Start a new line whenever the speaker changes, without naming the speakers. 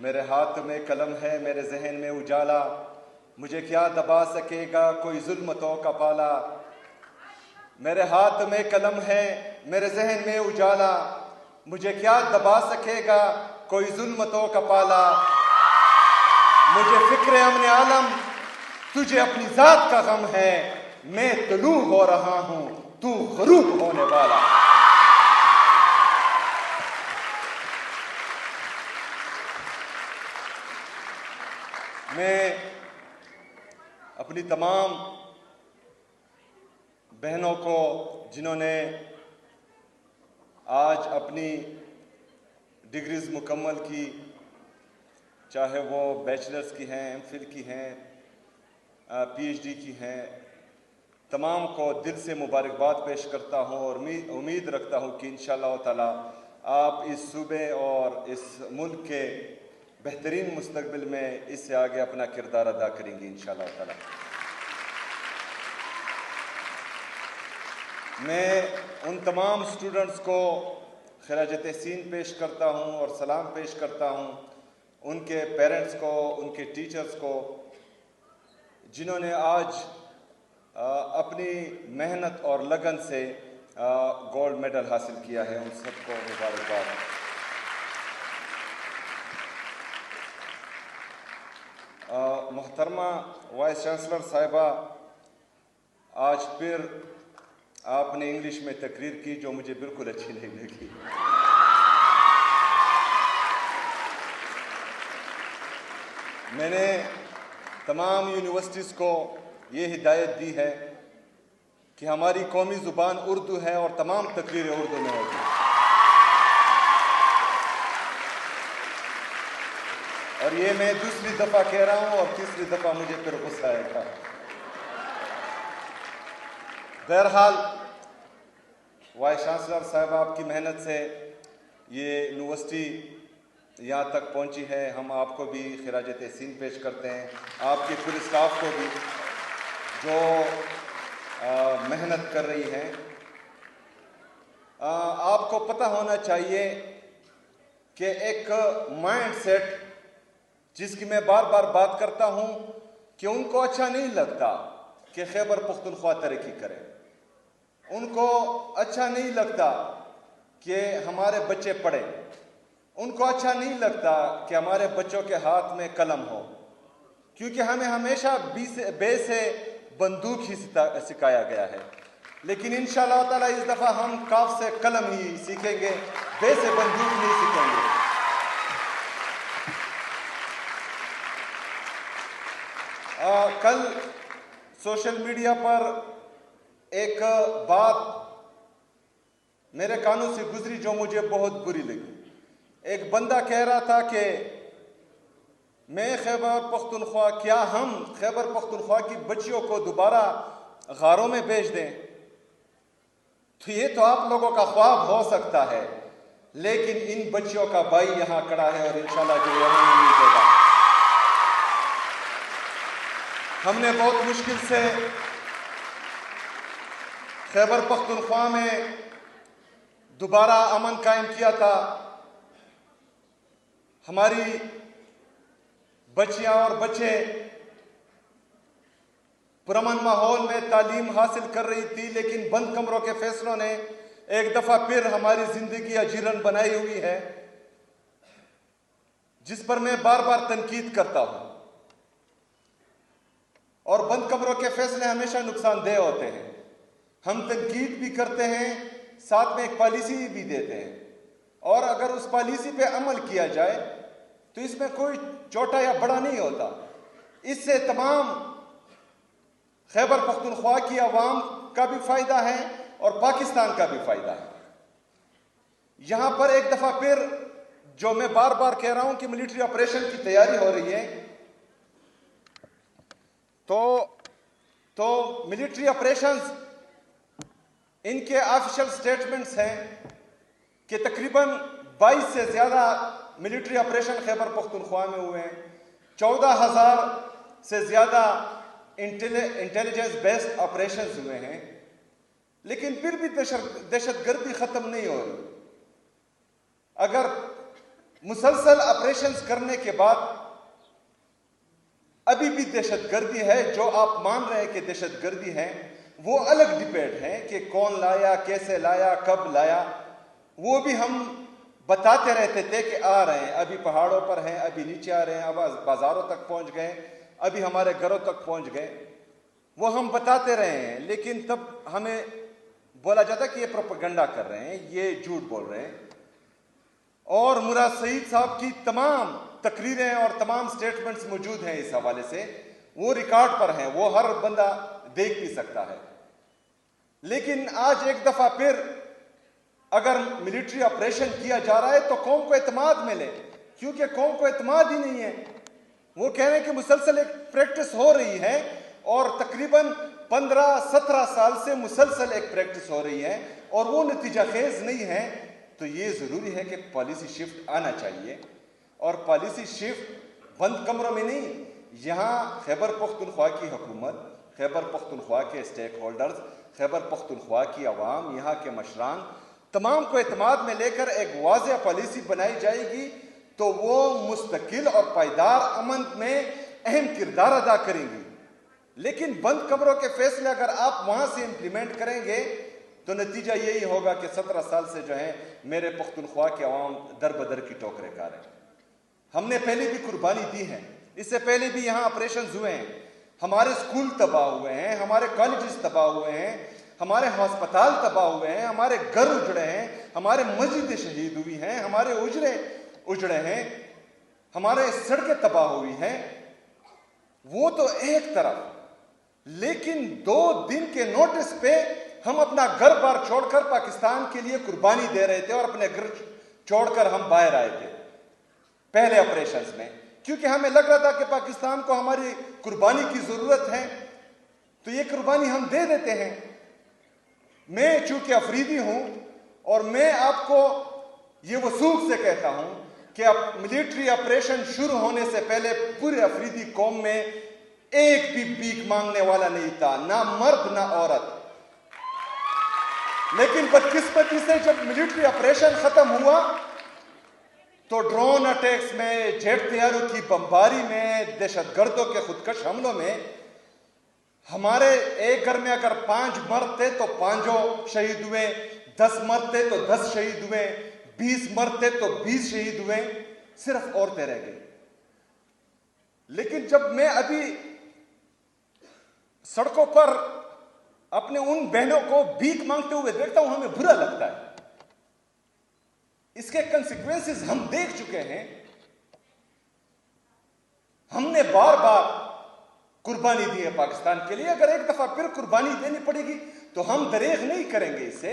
मेरे हाथ में कलम है, मेरे जहन में उजाला, मुझे क्या दबा सकेगा कोई जुल्मतों का पाला। मेरे हाथ में कलम है, मेरे जहन में उजाला, मुझे क्या दबा सकेगा कोई जुल्मतों का पाला। मुझे फिक्र अमन आलम, तुझे अपनी जात का गम है, मैं तलू हो रहा हूं, तू गरूब होने वाला। मैं अपनी तमाम बहनों को जिन्होंने आज अपनी डिग्रीज मुकम्मल की, चाहे वो बैचलर्स की हैं, एमफिल की हैं, पीएचडी की हैं, तमाम को दिल से मुबारकबाद पेश करता हूँ और उम्मीद रखता हूँ कि इंशाअल्लाह ताला आप इस सूबे और इस मुल्क के बेहतरीन मुस्तकबिल में इससे आगे अपना किरदार अदा करेंगी इंशाअल्लाह ताला। मैं उन तमाम स्टूडेंट्स को खिराज तहसीन पेश करता हूँ और सलाम पेश करता हूँ, उनके पेरेंट्स को, उनके टीचर्स को, जिन्होंने आज अपनी मेहनत और लगन से गोल्ड मेडल हासिल किया है। उन सबको मुबारकबाद। मोहतरमा वाइस चांसलर साहिबा, आज फिर आपने इंग्लिश में तकरीर की जो मुझे बिल्कुल अच्छी नहीं लगी। मैंने तमाम यूनिवर्सिटीज़ को ये हिदायत दी है कि हमारी कौमी ज़ुबान उर्दू है और तमाम तकरीरें उर्दू में होगी। और ये मैं दूसरी दफ़ा कह रहा हूँ और तीसरी दफ़ा मुझे फिर गुस्सा आएगा। बहरहाल वाइस चांसलर साहब, आपकी मेहनत से ये यूनिवर्सिटी यहाँ तक पहुँची है। हम आपको भी खिराज तहसीन पेश करते हैं, आपके पूरे स्टाफ को भी जो मेहनत कर रही हैं। आपको पता होना चाहिए कि एक माइंड सेट जिसकी मैं बार बार बात करता हूँ कि उनको अच्छा नहीं लगता कि खैबर पख्तूनख्वा तरक्की करे, उनको अच्छा नहीं लगता कि हमारे बच्चे पढ़ें, उनको अच्छा नहीं लगता कि हमारे बच्चों के हाथ में कलम हो, क्योंकि हमें हमेशा बे से बंदूक ही सिखाया गया है। लेकिन इंशाअल्लाह ताला इस दफ़ा हम काफ से कलम ही सीखेंगे, बे से बंदूक नहीं सीखेंगे। कल सोशल मीडिया पर एक बात मेरे कानों से गुजरी जो मुझे बहुत बुरी लगी। एक बंदा कह रहा था कि मैं खैबर पख्तूनख्वा, क्या हम खैबर पख्तूनख्वा की बच्चियों को दोबारा गारों में भेज दें? तो ये तो आप लोगों का ख्वाब हो सकता है, लेकिन इन बच्चियों का भाई यहाँ खड़ा है और इंशाल्लाह जो यही नहीं देगा। हमने बहुत मुश्किल से खैबर पख्तूनख्वा में दोबारा अमन कायम किया था। हमारी बच्चियां और बच्चे पुरअमन माहौल में तालीम हासिल कर रही थी, लेकिन बंद कमरों के फैसलों ने एक दफा फिर हमारी जिंदगी अजीरन बनाई हुई है, जिस पर मैं बार बार तनकीद करता हूं। और बंद कमरों के फैसले हमेशा नुकसानदेह होते हैं। हम तनकीद भी करते हैं, साथ में एक पॉलिसी भी देते हैं, और अगर उस पॉलिसी पे अमल किया जाए तो इसमें कोई छोटा या बड़ा नहीं होता। इससे तमाम खैबर पख्तूनख्वा की आवाम का भी फायदा है और पाकिस्तान का भी फायदा है। यहां पर एक दफा फिर जो मैं बार बार कह रहा हूं कि मिलिट्री ऑपरेशन की तैयारी हो रही है, तो मिलिट्री ऑपरेशंस, इनके ऑफिशियल स्टेटमेंट्स हैं कि तकरीबन 22 से ज्यादा मिलिट्री ऑपरेशन खैबर पख्तूनख्वा में हुए हैं। 14,000 से ज्यादा इंटेलिजेंस बेस्ड ऑपरेशंस हुए हैं, लेकिन फिर भी दहशतगर्दी खत्म नहीं हो रही। अगर मुसलसल ऑपरेशंस करने के बाद अभी भी दहशतगर्दी है। जो आप मान रहे हैं कि दहशतगर्दी है, वो अलग डिबेट है कि कौन लाया, कैसे लाया, कब लाया। वो भी हम बताते रहते थे कि आ रहे हैं, अभी पहाड़ों पर हैं, अभी नीचे आ रहे हैं, अब बाजारों तक पहुंच गए, अभी हमारे घरों तक पहुंच गए। वो हम बताते रहे हैं, लेकिन तब हमें बोला जाता कि ये प्रोपेगेंडा कर रहे हैं, ये झूठ बोल रहे हैं। और मुराद सईद साहब की तमाम तकरीरें और तमाम स्टेटमेंट्स मौजूद हैं इस हवाले से, वो रिकॉर्ड पर हैं, वो हर बंदा देख भी सकता है। लेकिन आज एक दफा फिर अगर मिलिट्री ऑपरेशन किया जा रहा है तो कौम को एतमाद मिले, क्योंकि कौम को एतमाद ही नहीं है। वो कह रहे हैं कि मुसलसल एक प्रैक्टिस हो रही है और तकरीबन 15-17 साल से मुसलसल एक प्रैक्टिस हो रही है और वो नतीजा खेज नहीं है। तो ये ज़रूरी है कि पॉलिसी शिफ्ट आना चाहिए, और पॉलिसी शिफ्ट बंद कमरों में नहीं, यहाँ खैबर पख्तूनख्वा की हुकूमत, खैबर पख्तूनख्वा के स्टेक होल्डर्स, खैबर पख्तूनख्वा की आवाम, यहाँ के मशरान तमाम को एतमाद में लेकर एक वाज़ेह पॉलिसी बनाई जाएगी तो वो मुस्तकिल और पायदार अमन में अहम किरदार अदा करेंगी। लेकिन बंद कमरों के फैसले अगर आप वहाँ से इम्प्लीमेंट करेंगे तो नतीजा यही होगा कि 17 साल से जो है मेरे पख्तूनख्वा के अवाम दर बदर की ठोकरें खा रहे हैं। हमने पहले भी कुर्बानी दी है, इससे पहले भी यहाँ ऑपरेशन हुए हैं, हमारे स्कूल तबाह हुए हैं, हमारे कॉलेजेस तबाह हुए हैं, हमारे हस्पताल तबाह हुए हैं, हमारे घर उजड़े हैं, हमारे मस्जिदें शहीद हुई हैं, हमारे उजड़े हैं, हमारे सड़कें तबाह हुई हैं। वो तो एक तरफ, लेकिन 2 दिन के नोटिस पे हम अपना घर बार छोड़कर पाकिस्तान के लिए कुर्बानी दे रहे थे और अपने घर छोड़कर हम बाहर आए थे पहले ऑपरेशंस में, क्योंकि हमें लग रहा था कि पाकिस्तान को हमारी कुर्बानी की जरूरत है, तो ये कुर्बानी हम दे देते हैं। मैं चूंकि अफरीदी हूं और मैं आपको ये वसूख से कहता हूं कि अब मिलिट्री ऑपरेशन शुरू होने से पहले पूरे अफरीदी कौम में एक भी भीख मांगने वाला नहीं था, ना मर्द ना औरत। लेकिन बदकिस्मती से जब मिलिट्री ऑपरेशन खत्म हुआ तो ड्रोन अटैक्स में, जेट तैयारों की बमबारी में, दहशतगर्दों के खुदकश हमलों में हमारे एक घर में अगर 5 मर्द थे तो 5 शहीद हुए, 10 मर्द थे तो 10 शहीद हुए, 20 मर्द थे तो 20 शहीद हुए, सिर्फ औरतें रह गई। लेकिन जब मैं अभी सड़कों पर अपने उन बहनों को भीख मांगते हुए देखता हूं, हमें बुरा लगता है। इसके कंसिक्वेंसेस हम देख चुके हैं। हमने बार बार कुर्बानी दी है पाकिस्तान के लिए, अगर एक दफा फिर कुर्बानी देनी पड़ेगी तो हम दरेग नहीं करेंगे इससे।